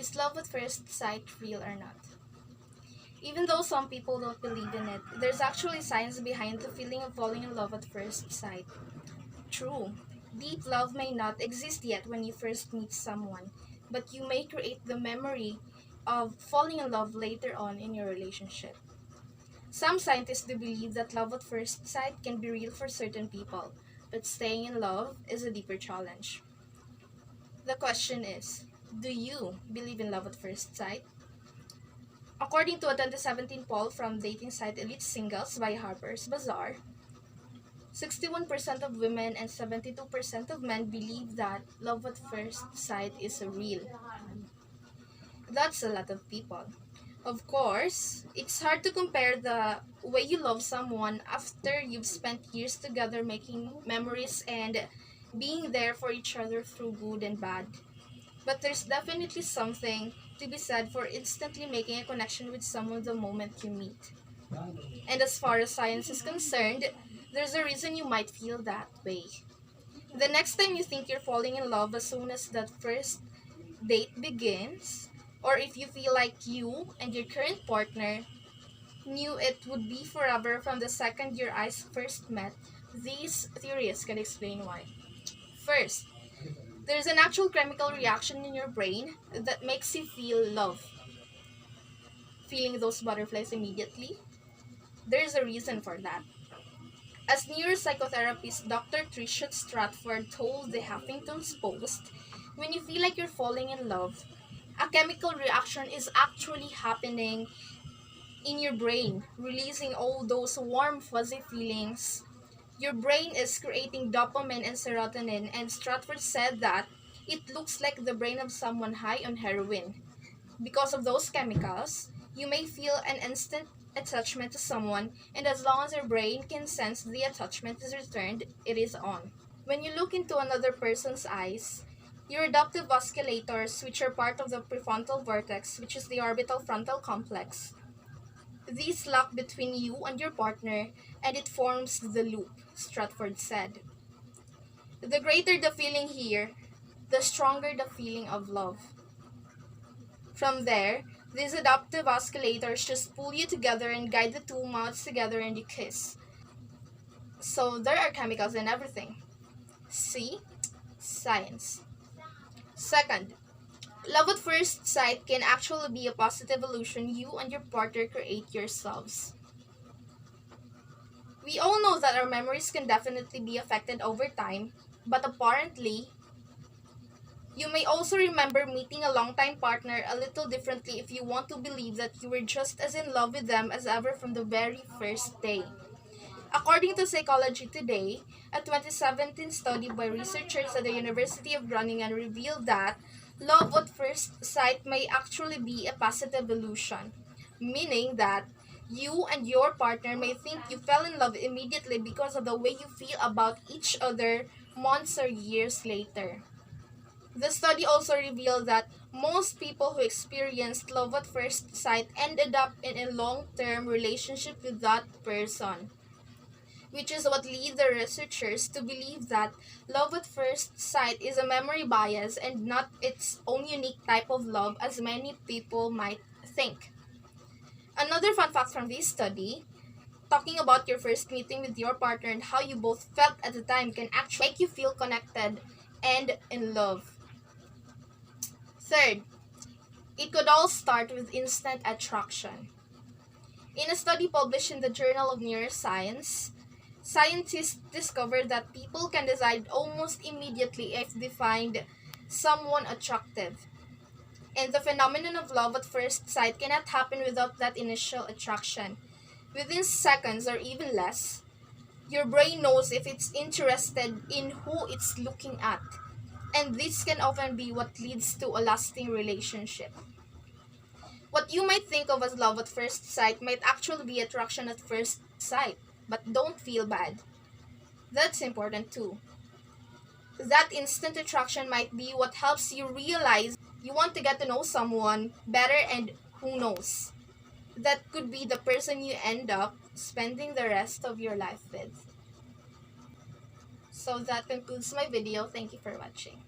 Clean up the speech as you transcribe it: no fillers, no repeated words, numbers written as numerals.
Is love at first sight real or not? Even though some people don't believe in it, there's actually science behind the feeling of falling in love at first sight. True, deep love may not exist yet when you first meet someone, but you may create the memory of falling in love later on in your relationship. Some scientists do believe that love at first sight can be real for certain people, but staying in love is a deeper challenge. The question is, do you believe in love at first sight? According to a 2017 poll from dating site Elite Singles by Harper's Bazaar, 61% of women and 72% of men believe that love at first sight is real. That's a lot of people. Of course, it's hard to compare the way you love someone after you've spent years together making memories and being there for each other through good and bad. But there's definitely something to be said for instantly making a connection with someone the moment you meet. And as far as science is concerned, there's a reason you might feel that way. The next time you think you're falling in love as soon as that first date begins, or if you feel like you and your current partner knew it would be forever from the second your eyes first met, these theories can explain why. First, there's an actual chemical reaction in your brain that makes you feel love. Feeling those butterflies immediately? There's a reason for that. As neuropsychotherapist Dr. Tricia Stratford told the Huffington Post, when you feel like you're falling in love, a chemical reaction is actually happening in your brain, releasing all those warm, fuzzy feelings. Your brain is creating dopamine and serotonin, and Stratford said that it looks like the brain of someone high on heroin. Because of those chemicals, you may feel an instant attachment to someone, and as long as your brain can sense the attachment is returned, it is on. When you look into another person's eyes, your adaptive vasculators, which are part of the prefrontal cortex, which is the orbital frontal complex, these lock between you and your partner, and it forms the loop, Stratford said. The greater the feeling here, the stronger the feeling of love. From there, these adaptive vasculators just pull you together and guide the two mouths together and you kiss. So there are chemicals in everything. See? Science. Second, love at first sight can actually be a positive illusion you and your partner create yourselves. We all know that our memories can definitely be affected over time, but apparently, you may also remember meeting a longtime partner a little differently if you want to believe that you were just as in love with them as ever from the very first day. According to Psychology Today, a 2017 study by researchers at the University of Groningen revealed that love at first sight may actually be a positive illusion, meaning that you and your partner may think you fell in love immediately because of the way you feel about each other months or years later. The study also revealed that most people who experienced love at first sight ended up in a long-term relationship with that person, which is what lead the researchers to believe that love at first sight is a memory bias and not its own unique type of love as many people might think. Another fun fact from this study, talking about your first meeting with your partner and how you both felt at the time can actually make you feel connected and in love. Third, it could all start with instant attraction. In a study published in the Journal of Neuroscience, scientists discovered that people can decide almost immediately if they find someone attractive. And the phenomenon of love at first sight cannot happen without that initial attraction. Within seconds or even less, your brain knows if it's interested in who it's looking at. And this can often be what leads to a lasting relationship. What you might think of as love at first sight might actually be attraction at first sight, but don't feel bad. That's important too. That instant attraction might be what helps you realize you want to get to know someone better, and who knows, that could be the person you end up spending the rest of your life with. So that concludes my video. Thank you for watching.